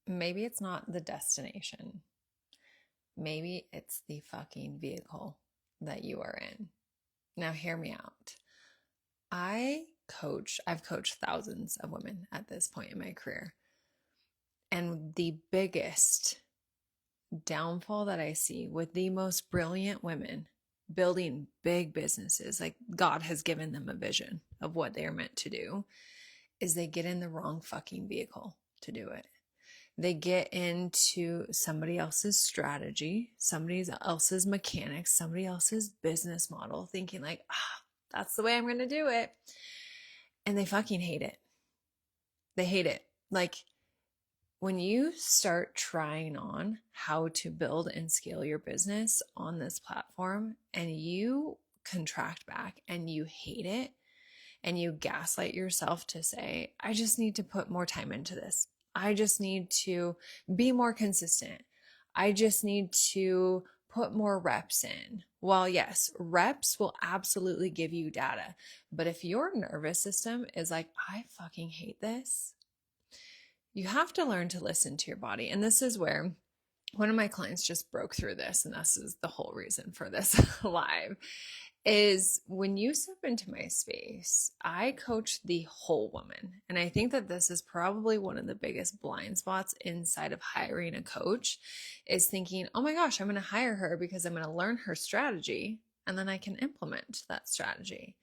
maybe it's not the destination. Maybe it's the fucking vehicle that you are in. Now, hear me out. I've coached thousands of women at this point in my career. And the biggest downfall that I see with the most brilliant women building big businesses, like God has given them a vision of what they're meant to do, is they get in the wrong fucking vehicle to do it. They get into somebody else's strategy, somebody else's mechanics, somebody else's business model, thinking like, that's the way I'm going to do it. And they fucking hate it. They hate it. Like, when you start trying on how to build and scale your business on this platform and you contract back and you hate it and you gaslight yourself to say, I just need to put more time into this. I just need to be more consistent. I just need to put more reps in. Well, yes, reps will absolutely give you data. But if your nervous system is like, I fucking hate this, you have to learn to listen to your body. And this is where one of my clients just broke through this, and this is the whole reason for this live, is when you step into my space, I coach the whole woman. And I think that this is probably one of the biggest blind spots inside of hiring a coach, is thinking, oh my gosh, I'm going to hire her because I'm going to learn her strategy and then I can implement that strategy.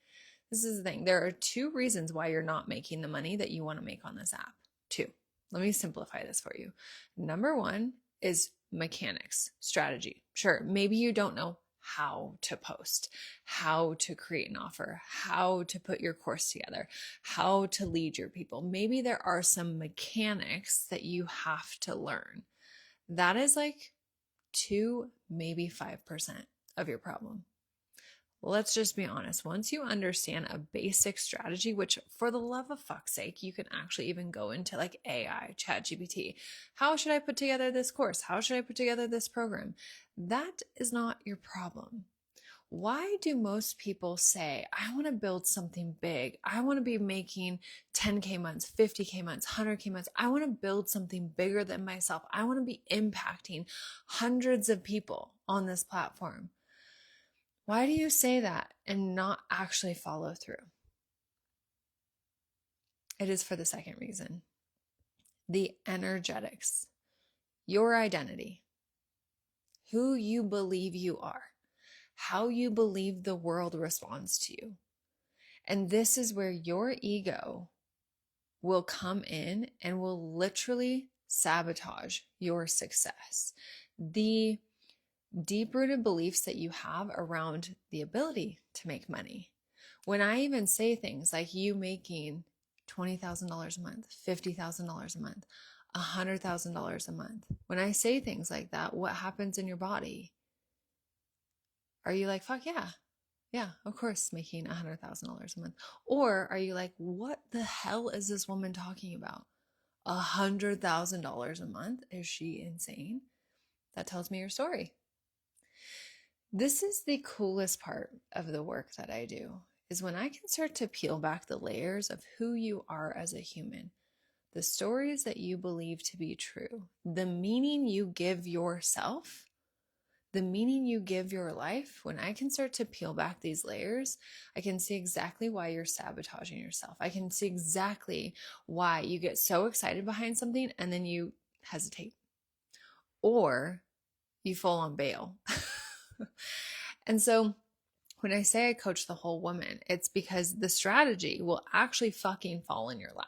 This is the thing. There are two reasons why you're not making the money that you want to make on this app. Two. Let me simplify this for you. Number one is mechanics, strategy. Sure, maybe you don't know how to post, how to create an offer, how to put your course together, how to lead your people. Maybe there are some mechanics that you have to learn. That is like 2, maybe 5% of your problem. Let's just be honest. Once you understand a basic strategy, which for the love of fuck's sake, you can actually even go into like AI, ChatGPT. How should I put together this course? How should I put together this program? That is not your problem. Why do most people say, I want to build something big. I want to be making 10K months, 50K months, 100K months. I want to build something bigger than myself. I want to be impacting hundreds of people on this platform. Why do you say that and not actually follow through? It is for the second reason. The energetics, your identity, who you believe you are, how you believe the world responds to you. And this is where your ego will come in and will literally sabotage your success. The deep-rooted beliefs that you have around the ability to make money. When I even say things like you making $20,000 a month, $50,000 a month, $100,000 a month, when I say things like that, what happens in your body? Are you like, fuck yeah, of course, making $100,000 a month? Or are you like, what the hell is this woman talking about? $100,000 a month? Is she insane? That tells me your story. This is the coolest part of the work that I do, is when I can start to peel back the layers of who you are as a human, the stories that you believe to be true, the meaning you give yourself, the meaning you give your life. When I can start to peel back these layers, I can see exactly why you're sabotaging yourself. I can see exactly why you get so excited behind something and then you hesitate, or you full on bail. And so when I say I coach the whole woman, it's because the strategy will actually fucking fall in your lap.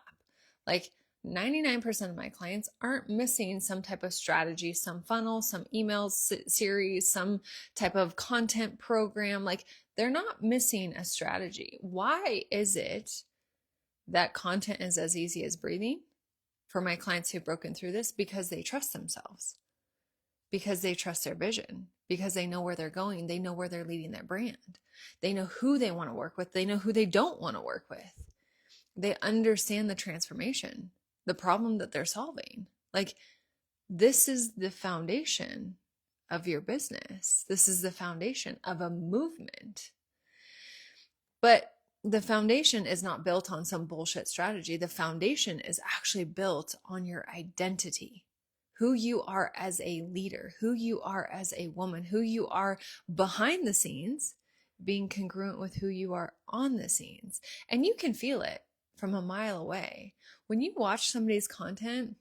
Like 99% of my clients aren't missing some type of strategy, some funnel, some email series, some type of content program. Like, they're not missing a strategy. Why is it that content is as easy as breathing for my clients who've broken through this? Because they trust themselves, because they trust their vision, because they know where they're going. They know where they're leading their brand. They know who they want to work with. They know who they don't want to work with. They understand the transformation, the problem that they're solving. Like, this is the foundation of your business. This is the foundation of a movement. But the foundation is not built on some bullshit strategy. The foundation is actually built on your identity. who you are as a leader, who you are as a woman, who you are behind the scenes, being congruent with who you are on the scenes. And you can feel it from a mile away. When you watch somebody's content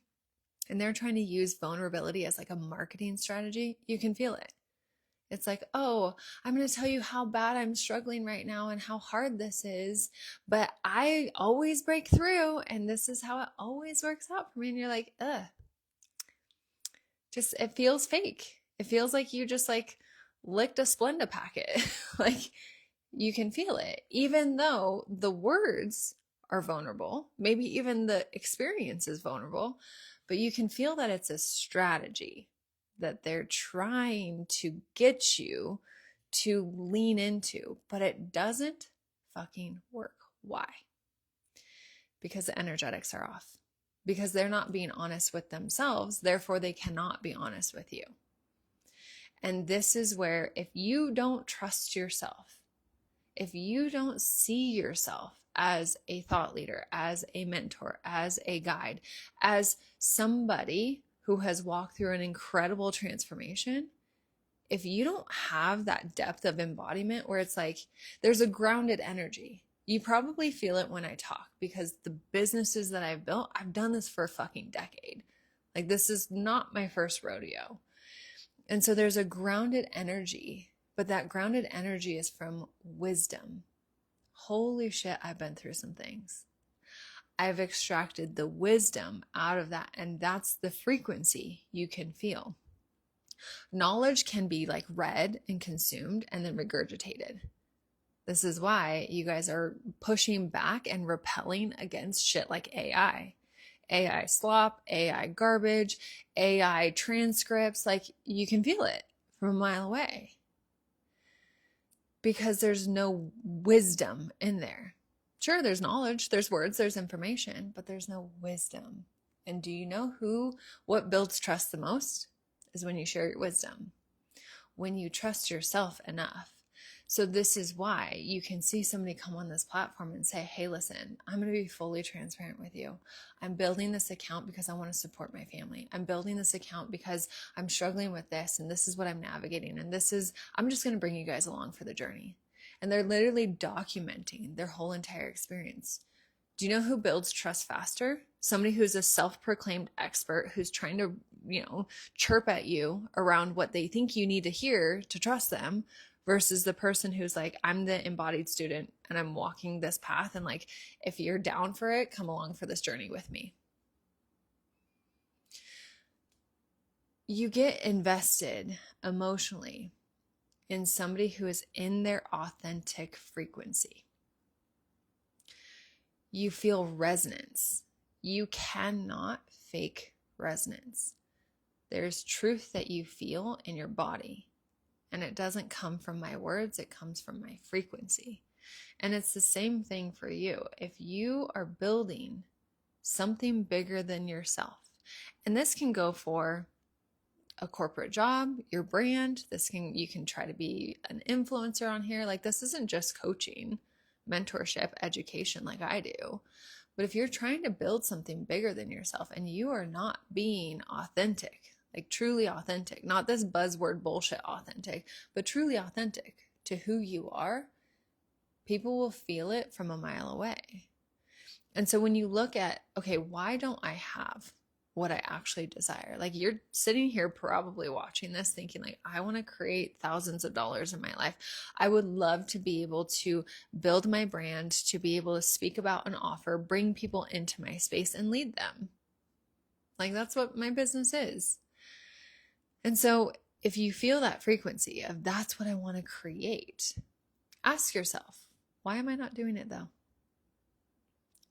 and they're trying to use vulnerability as like a marketing strategy, you can feel it. It's like, oh, I'm going to tell you how bad I'm struggling right now and how hard this is, but I always break through and this is how it always works out for me. And you're like, ugh, just, it feels fake. It feels like you just like licked a Splenda packet. Like you can feel it, even though the words are vulnerable, maybe even the experience is vulnerable, but you can feel that it's a strategy that they're trying to get you to lean into, but it doesn't fucking work. Why? Because the energetics are off. Because they're not being honest with themselves, therefore they cannot be honest with you. And this is where if you don't trust yourself, if you don't see yourself as a thought leader, as a mentor, as a guide, as somebody who has walked through an incredible transformation, if you don't have that depth of embodiment where it's like there's a grounded energy, you probably feel it when I talk, because the businesses that I've built, I've done this for a fucking decade. Like this is not my first rodeo. And so there's a grounded energy, but that grounded energy is from wisdom. Holy shit, I've been through some things. I've extracted the wisdom out of that, and that's the frequency you can feel. Knowledge can be like read and consumed and then regurgitated. This is why you guys are pushing back and repelling against shit like AI. AI slop, AI garbage, AI transcripts. Like you can feel it from a mile away because there's no wisdom in there. Sure, there's knowledge, there's words, there's information, but there's no wisdom. And do you know what builds trust the most? Is when you share your wisdom, when you trust yourself enough. So this is why you can see somebody come on this platform and say, hey, listen, I'm going to be fully transparent with you. I'm building this account because I want to support my family. I'm building this account because I'm struggling with this and this is what I'm navigating. And I'm just going to bring you guys along for the journey. And they're literally documenting their whole entire experience. Do you know who builds trust faster? Somebody who's a self-proclaimed expert who's trying to, chirp at you around what they think you need to hear to trust them, versus the person who's like, I'm the embodied student and I'm walking this path. And like, if you're down for it, come along for this journey with me. You get invested emotionally in somebody who is in their authentic frequency. You feel resonance. You cannot fake resonance. There's truth that you feel in your body. And it doesn't come from my words, it comes from my frequency. And it's the same thing for you. If you are building something bigger than yourself, and this can go for a corporate job, your brand, you can try to be an influencer on here. Like this isn't just coaching, mentorship, education like I do. But if you're trying to build something bigger than yourself and you are not being authentic, like truly authentic, not this buzzword bullshit authentic, but truly authentic to who you are, people will feel it from a mile away. And so when you look at, okay, why don't I have what I actually desire? Like you're sitting here probably watching this thinking like, I want to create thousands of dollars in my life. I would love to be able to build my brand, to be able to speak about an offer, bring people into my space and lead them. Like that's what my business is. And so if you feel that frequency of that's what I want to create, ask yourself, why am I not doing it though?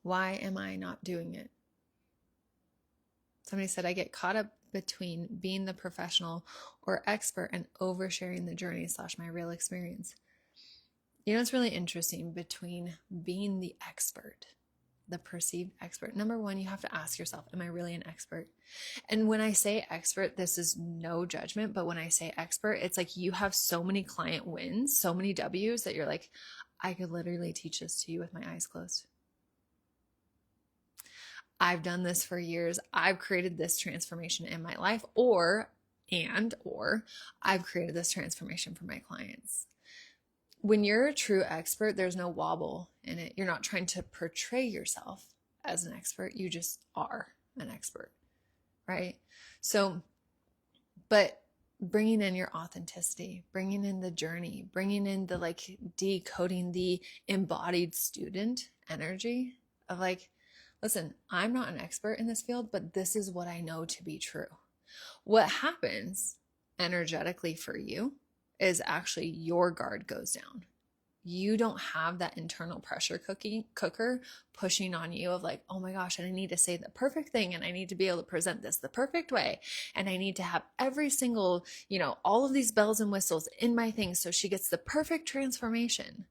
Why am I not doing it? Somebody said I get caught up between being the professional or expert and oversharing the journey / my real experience. It's really interesting between being the expert, the perceived expert. Number one, you have to ask yourself, am I really an expert? And when I say expert, this is no judgment, but when I say expert, it's like you have so many client wins, so many W's that you're like, I could literally teach this to you with my eyes closed. I've done this for years. I've created this transformation in my life, or I've created this transformation for my clients. When you're a true expert, there's no wobble in it. You're not trying to portray yourself as an expert. You just are an expert, right? So, but bringing in your authenticity, bringing in the journey, bringing in the like decoding the embodied student energy of like, listen, I'm not an expert in this field, but this is what I know to be true. What happens energetically for you is actually your guard goes down. You don't have that internal pressure cooker pushing on you of like, oh my gosh, and I need to say the perfect thing, and I need to be able to present this the perfect way, and I need to have every single, all of these bells and whistles in my thing so she gets the perfect transformation.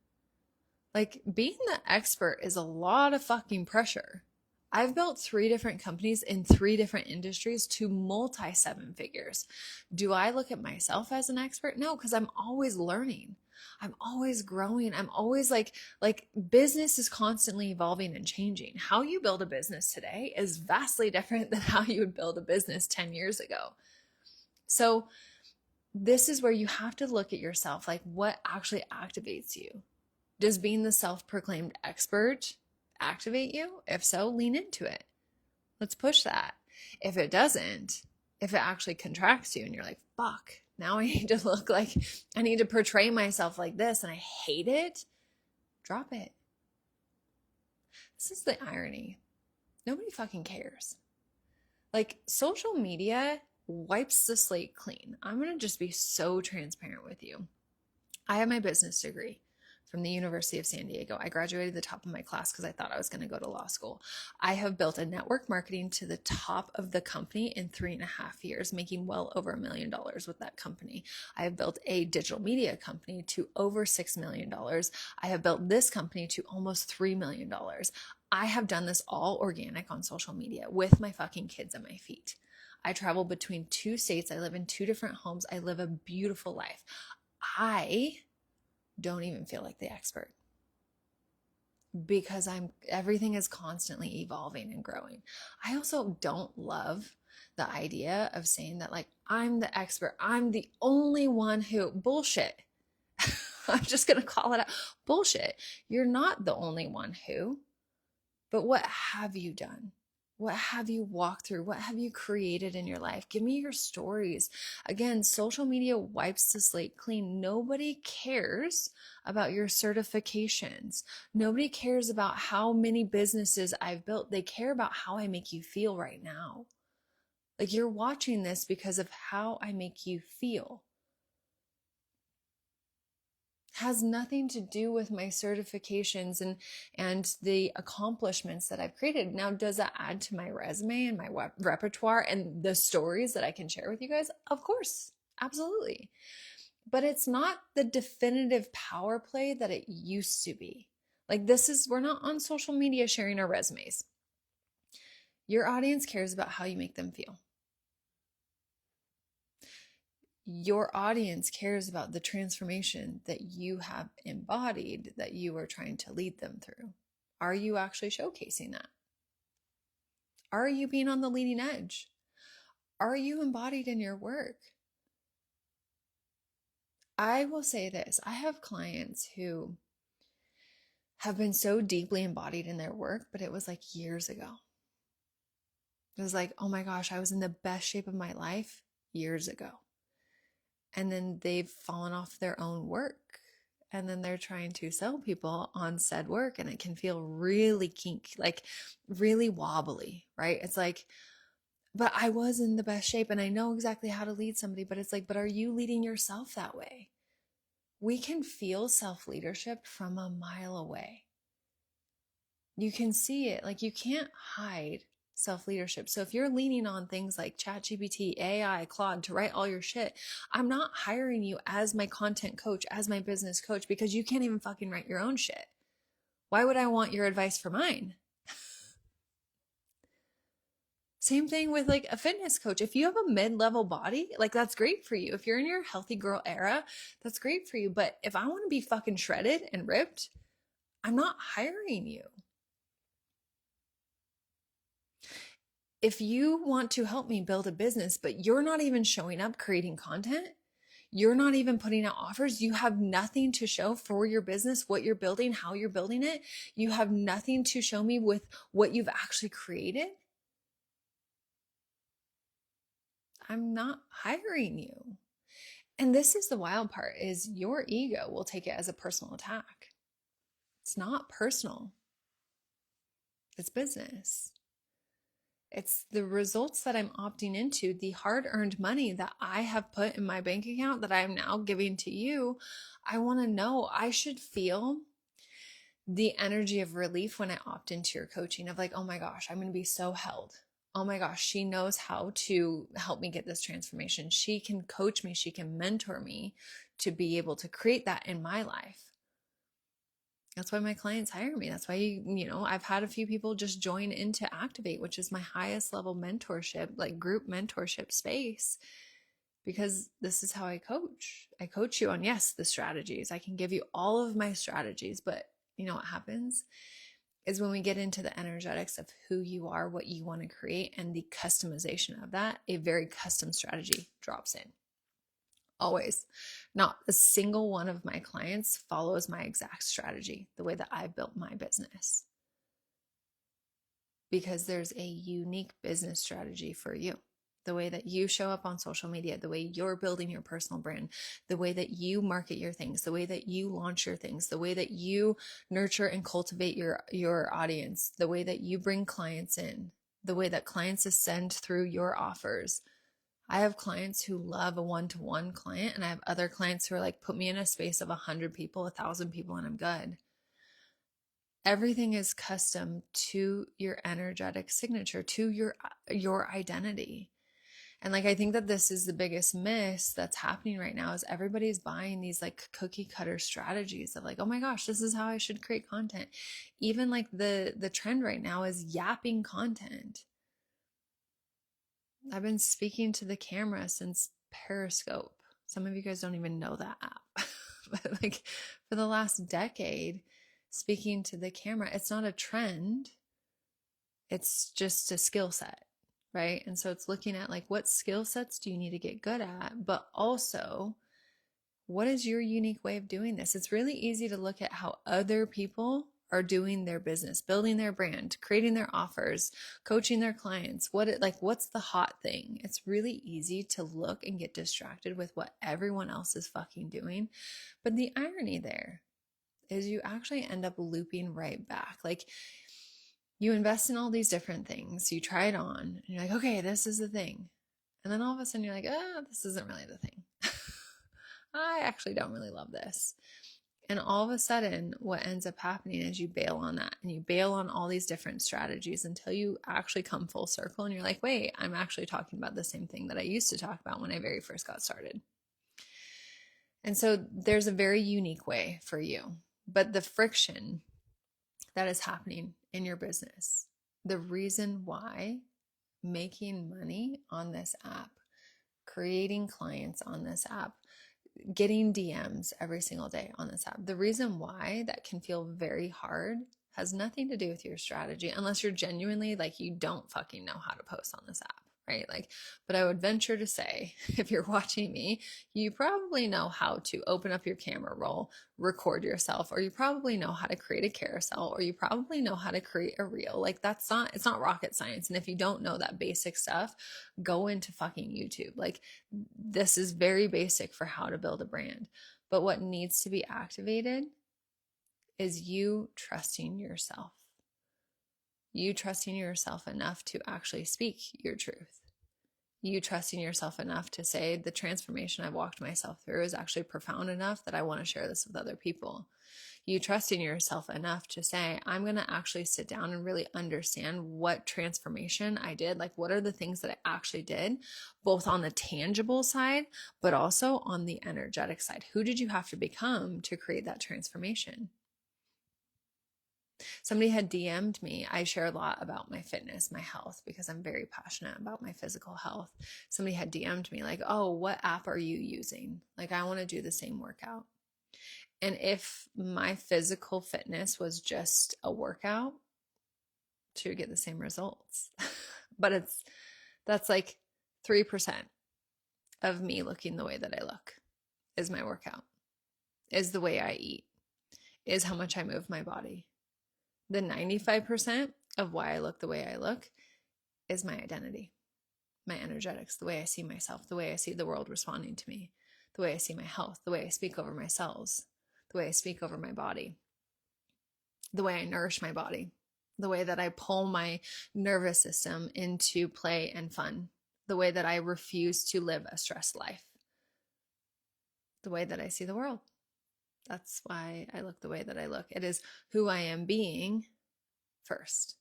Like, being the expert is a lot of fucking pressure. I've built 3 different companies in 3 different industries to multi 7 figures. Do I look at myself as an expert? No, because I'm always learning. I'm always growing. I'm always like business is constantly evolving and changing. How you build a business today is vastly different than how you would build a business 10 years ago. So this is where you have to look at yourself, like what actually activates you. Does being the self-proclaimed expert activate you? If so, lean into it. Let's push that. If it doesn't, if it actually contracts you and you're like, fuck, now I need to look like, I need to portray myself like this and I hate it, drop it. This is the irony. Nobody fucking cares. Like, social media wipes the slate clean. I'm going to just be so transparent with you. I have my business degree from the University of San Diego. I graduated the top of my class because I thought I was going to go to law school. I have built a network marketing to the top of the company in 3.5 years, making well over $1 million with that company. I have built a digital media company to over $6 million. I have built this company to almost $3 million. I have done this all organic on social media with my fucking kids at my feet. I travel between 2 states. I live in 2 different homes. I live a beautiful life. I don't even feel like the expert because everything is constantly evolving and growing. I also don't love the idea of saying that like, I'm the expert. I'm the only one who bullshit. I'm just going to call it out. Bullshit. You're not the only one who, but what have you done? What have you walked through? What have you created in your life? Give me your stories. Again, social media wipes the slate clean. Nobody cares about your certifications. Nobody cares about how many businesses I've built. They care about how I make you feel right now. Like, you're watching this because of how I make you feel. Has nothing to do with my certifications and the accomplishments that I've created. Now, does that add to my resume and my repertoire and the stories that I can share with you guys? Of course, absolutely. But it's not the definitive power play that it used to be. Like, we're not on social media sharing our resumes. Your audience cares about how you make them feel. Your audience cares about the transformation that you have embodied, that you are trying to lead them through. Are you actually showcasing that? Are you being on the leading edge? Are you embodied in your work? I will say this. I have clients who have been so deeply embodied in their work, but it was like years ago. It was like, oh my gosh, I was in the best shape of my life years ago. And then they've fallen off their own work. And then they're trying to sell people on said work. And it can feel really kinky, like really wobbly, right? It's like, but I was in the best shape and I know exactly how to lead somebody. But it's like, but are you leading yourself that way? We can feel self-leadership from a mile away. You can see it. Like, you can't hide self-leadership. So if you're leaning on things like ChatGPT, AI, Claude to write all your shit, I'm not hiring you as my content coach, as my business coach, because you can't even fucking write your own shit. Why would I want your advice for mine? Same thing with like a fitness coach. If you have a mid-level body, like, that's great for you. If you're in your healthy girl era, that's great for you. But if I want to be fucking shredded and ripped, I'm not hiring you. if you want to help me build a business, but you're not even showing up creating content, you're not even putting out offers, you have nothing to show for your business, what you're building, how you're building it, you have nothing to show me with what you've actually created, I'm not hiring you. And this is the wild part, is your ego will take it as a personal attack. It's not personal. It's business. It's the results that I'm opting into, the hard-earned money that I have put in my bank account that I'm now giving to you. I want to know, I should feel the energy of relief when I opt into your coaching of like, oh my gosh, I'm going to be so held. Oh my gosh, she knows how to help me get this transformation. She can coach me. She can mentor me to be able to create that in my life. That's why my clients hire me. That's why, I've had a few people just join into Activate, which is my highest level mentorship, like group mentorship space, because this is how I coach. I coach you on, yes, the strategies. I can give you all of my strategies, but you know what happens is when we get into the energetics of who you are, what you want to create, and the customization of that, a very custom strategy drops in. Always. Not a single one of my clients follows my exact strategy, the way that I built my business. Because there's a unique business strategy for you. The way that you show up on social media, the way you're building your personal brand, the way that you market your things, the way that you launch your things, the way that you nurture and cultivate your audience, the way that you bring clients in, the way that clients ascend through your offers. I have clients who love a one-to-one client, and I have other clients who are like, put me in a space of 100 people, 1,000 people, and I'm good. Everything is custom to your energetic signature, to your identity. And like, I think that this is the biggest miss that's happening right now, is everybody's buying these like cookie cutter strategies of like, oh my gosh, this is how I should create content. Even like the trend right now is yapping content. I've been speaking to the camera since Periscope. Some of you guys don't even know that app. But like for the last decade, speaking to the camera, it's not a trend. It's just a skill set, right? And so it's looking at like, what skill sets do you need to get good at? But also, what is your unique way of doing this? It's really easy to look at how other people are doing their business, building their brand, creating their offers, coaching their clients. What's the hot thing? It's really easy to look and get distracted with what everyone else is fucking doing. But the irony there is you actually end up looping right back. Like, you invest in all these different things, you try it on, and you're like, okay, this is the thing. And then all of a sudden you're like, this isn't really the thing. I actually don't really love this. And all of a sudden, what ends up happening is you bail on that, and you bail on all these different strategies until you actually come full circle and you're like, wait, I'm actually talking about the same thing that I used to talk about when I very first got started. And so there's a very unique way for you, but the friction that is happening in your business, the reason why making money on this app, creating clients on this app, getting DMs every single day on this app, the reason why that can feel very hard has nothing to do with your strategy, unless you're genuinely like, you don't fucking know how to post on this app, right? Like, but I would venture to say, if you're watching me, you probably know how to open up your camera roll, record yourself, or you probably know how to create a carousel, or you probably know how to create a reel. Like, it's not rocket science. And if you don't know that basic stuff, go into fucking YouTube. Like, this is very basic for how to build a brand. But what needs to be activated is you trusting yourself. You trusting yourself enough to actually speak your truth. You trusting yourself enough to say, the transformation I've walked myself through is actually profound enough that I want to share this with other people. You trusting yourself enough to say, I'm going to actually sit down and really understand what transformation I did. Like, what are the things that I actually did, both on the tangible side, but also on the energetic side? Who did you have to become to create that transformation? Somebody had DM'd me. I share a lot about my fitness, my health, because I'm very passionate about my physical health. Somebody had DM'd me like, oh, what app are you using? Like, I want to do the same workout. And if my physical fitness was just a workout, to get the same results. But that's like 3% of me looking the way that I look is my workout, is the way I eat, is how much I move my body. The 95% of why I look the way I look is my identity, my energetics, the way I see myself, the way I see the world responding to me, the way I see my health, the way I speak over my cells, the way I speak over my body, the way I nourish my body, the way that I pull my nervous system into play and fun, the way that I refuse to live a stressed life, the way that I see the world. That's why I look the way that I look. It is who I am being first,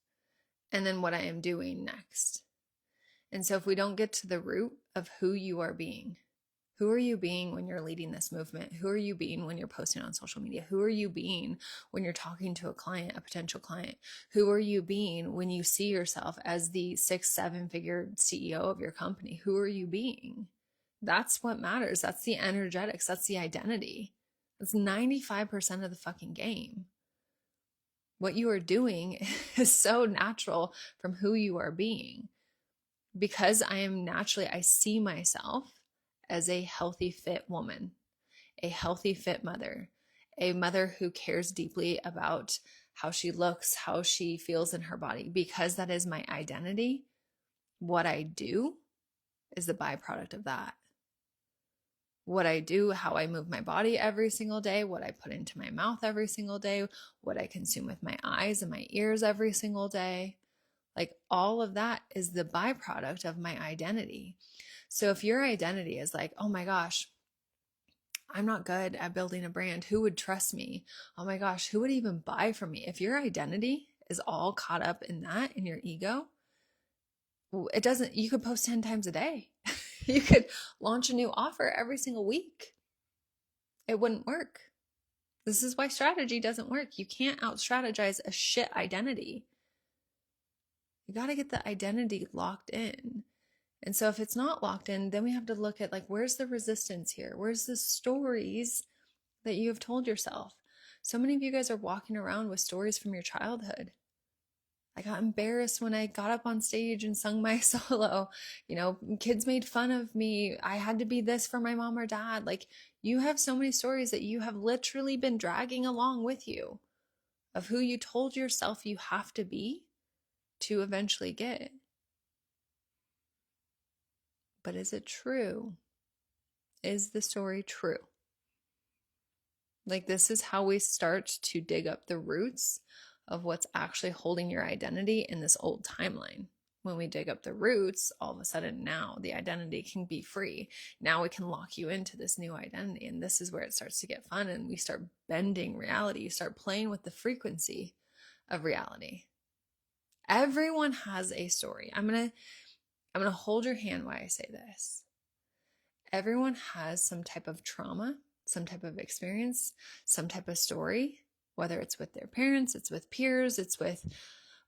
and then what I am doing next. And so if we don't get to the root of who you are being, who are you being when you're leading this movement? Who are you being when you're posting on social media? Who are you being when you're talking to a client, a potential client? Who are you being when you see yourself as the 6-7 figure CEO of your company? Who are you being? That's what matters. That's the energetics. That's the identity. That's 95% of the fucking game. What you are doing is so natural from who you are being. Because I see myself as a healthy, fit woman, a healthy, fit mother, a mother who cares deeply about how she looks, how she feels in her body. Because that is my identity, what I do is the byproduct of that. What I do, how I move my body every single day, what I put into my mouth every single day, what I consume with my eyes and my ears every single day. Like all of that is the byproduct of my identity. So if your identity is like, oh my gosh, I'm not good at building a brand, who would trust me? Oh my gosh, who would even buy from me? If your identity is all caught up in that, in your ego, you could post 10 times a day. You could launch a new offer every single week. It wouldn't work. This is why strategy doesn't work. You can't out strategize a shit identity. You got to get the identity locked in. And so if it's not locked in, then we have to look at like, where's the resistance here? Where's the stories that you have told yourself? So many of you guys are walking around with stories from your childhood. I got embarrassed when I got up on stage and sung my solo. Kids made fun of me. I had to be this for my mom or dad. Like, you have so many stories that you have literally been dragging along with you of who you told yourself you have to be to eventually get. But is it true? Is the story true? Like, this is how we start to dig up the roots of what's actually holding your identity in this old timeline. When we dig up the roots, all of a sudden now the identity can be free. Now we can lock you into this new identity. And this is where it starts to get fun. And we start bending reality. You start playing with the frequency of reality. Everyone has a story. I'm going to hold your hand while I say this. Everyone has some type of trauma, some type of experience, some type of story, whether it's with their parents, it's with peers, it's with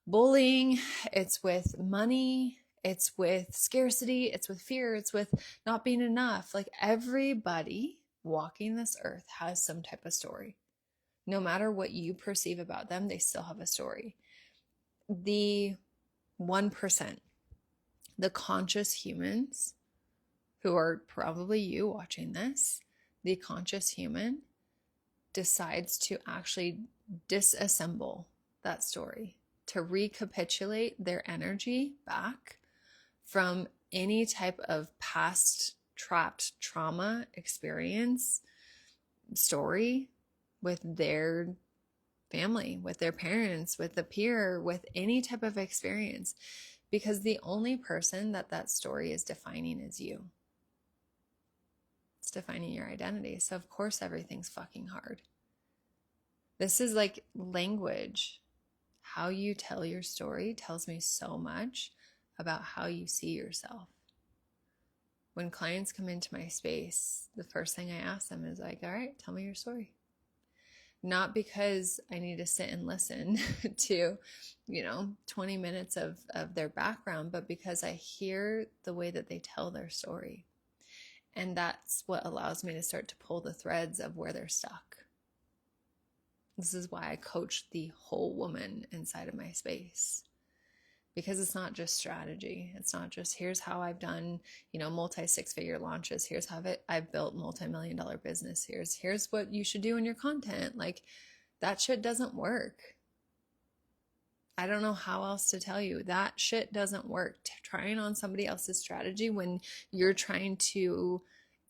bullying, it's with money, it's with scarcity, it's with fear, it's with not being enough. Like, everybody walking this earth has some type of story. No matter what you perceive about them, they still have a story. The 1%, the conscious humans who are probably you watching this, the conscious human decides to actually disassemble that story, to recapitulate their energy back from any type of past trapped trauma experience, story with their family, with their parents, with a peer, with any type of experience, because the only person that story is defining is you. It's defining your identity. So of course everything's fucking hard. This is like language. How you tell your story tells me so much about how you see yourself. When clients come into my space, the first thing I ask them is like, all right, tell me your story. Not because I need to sit and listen to, 20 minutes of their background, but because I hear the way that they tell their story. And that's what allows me to start to pull the threads of where they're stuck. This is why I coach the whole woman inside of my space. because it's not just strategy. It's not just here's how I've done, multi six-figure launches. Here's how I've built multi-million-dollar business. Here's what you should do in your content. Like, that shit doesn't work. I don't know how else to tell you. That shit doesn't work. Trying on somebody else's strategy when you're trying to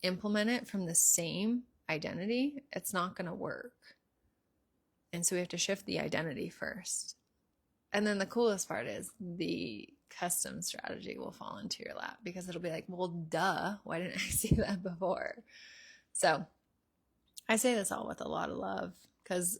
implement it from the same identity, it's not going to work. And so we have to shift the identity first. And then the coolest part is the custom strategy will fall into your lap because it'll be like, well, duh, why didn't I see that before? So I say this all with a lot of love because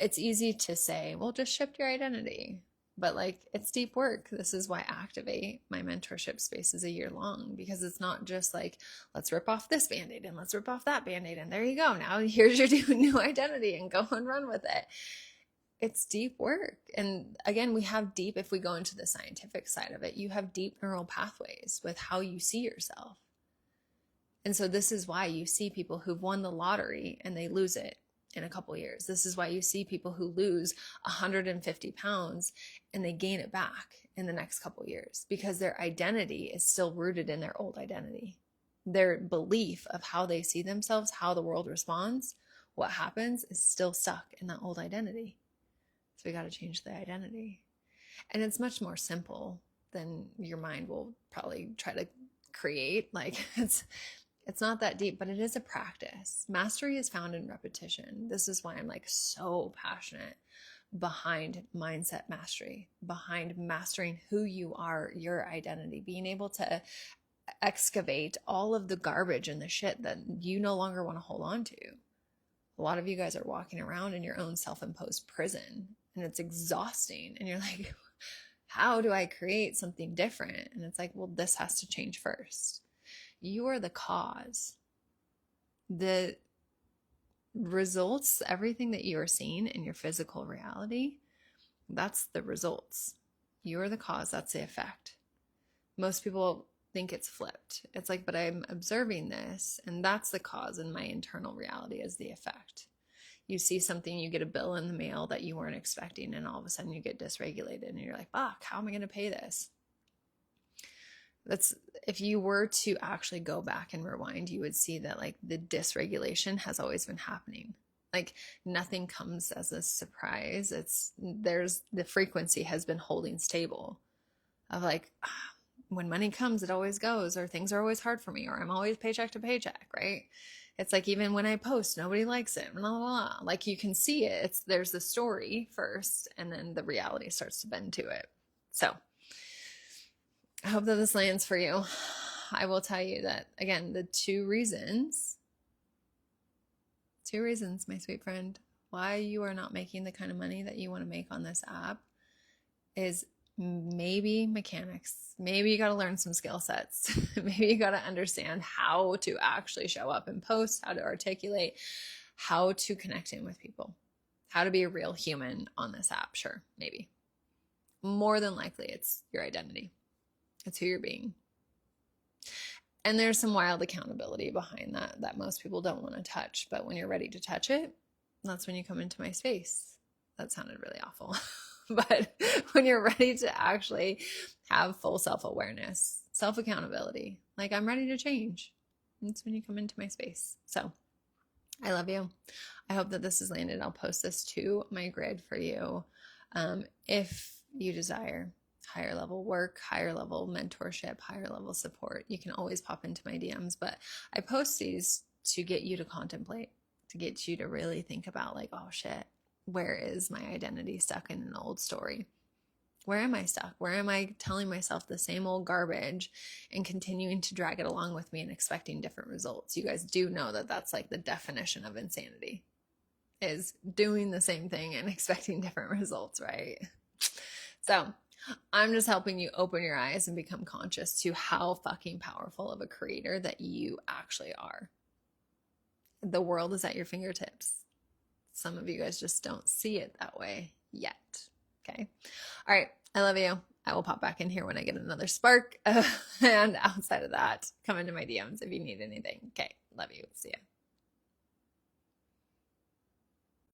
it's easy to say, well, just shift your identity. But like, it's deep work. This is why Activate, my mentorship space, is a year long, because it's not just like, let's rip off this Band-Aid and let's rip off that Band-Aid and there you go. Now here's your new identity and go and run with it. It's deep work. And again, we have deep, if we go into the scientific side of it, you have deep neural pathways with how you see yourself. And so this is why you see people who've won the lottery and they lose it in a couple years. This is why you see people who lose 150 pounds and they gain it back in the next couple years, because their identity is still rooted in their old identity. Their belief of how they see themselves, how the world responds, what happens, is still stuck in that old identity. So we got to change the identity. And it's much more simple than your mind will probably try to create. Like, it's not that deep, but it is a practice. Mastery is found in repetition. This is why I'm like so passionate behind mindset mastery, behind mastering who you are, your identity, being able to excavate all of the garbage and the shit that you no longer want to hold on to. A lot of you guys are walking around in your own self-imposed prison, and it's exhausting. And you're like, how do I create something different? And it's like, well, this has to change first. You are the cause. The results, everything that you are seeing in your physical reality, that's the results. You're the cause, that's the effect. Most people think it's flipped. It's like, but I'm observing this, and that's the cause, and my internal reality is the effect. You see something, you get a bill in the mail that you weren't expecting, and all of a sudden you get dysregulated, and you're like, fuck, how am I going to pay this? That's, if you were to actually go back and rewind, you would see that like the dysregulation has always been happening. Like, nothing comes as a surprise. The frequency has been holding stable of like, when money comes, it always goes, or things are always hard for me, or I'm always paycheck to paycheck, right? It's like, even when I post, nobody likes it, blah, blah, blah. Like, you can see it. There's the story first, and then the reality starts to bend to it. So I hope that this lands for you. I will tell you that, again, the two reasons, my sweet friend, why you are not making the kind of money that you want to make on this app is maybe mechanics. Maybe you got to learn some skill sets. Maybe you got to understand how to actually show up and post, how to articulate, how to connect in with people, how to be a real human on this app. Sure, maybe. More than likely, it's your identity. It's who you're being. And there's some wild accountability behind that most people don't want to touch. But when you're ready to touch it, that's when you come into my space. That sounded really awful. But when you're ready to actually have full self-awareness, self-accountability, like, I'm ready to change, that's when you come into my space. So I love you. I hope that this has landed. I'll post this to my grid for you. If you desire higher level work, higher level mentorship, higher level support, you can always pop into my DMs. But I post these to get you to contemplate, to get you to really think about like, oh shit, where is my identity stuck in an old story? Where am I stuck? Where am I telling myself the same old garbage and continuing to drag it along with me and expecting different results? You guys do know that that's like the definition of insanity, is doing the same thing and expecting different results, right? So I'm just helping you open your eyes and become conscious to how fucking powerful of a creator that you actually are. The world is at your fingertips. Some of you guys just don't see it that way yet. Okay. All right. I love you. I will pop back in here when I get another spark. And outside of that, come into my DMs if you need anything. Okay. Love you. See ya.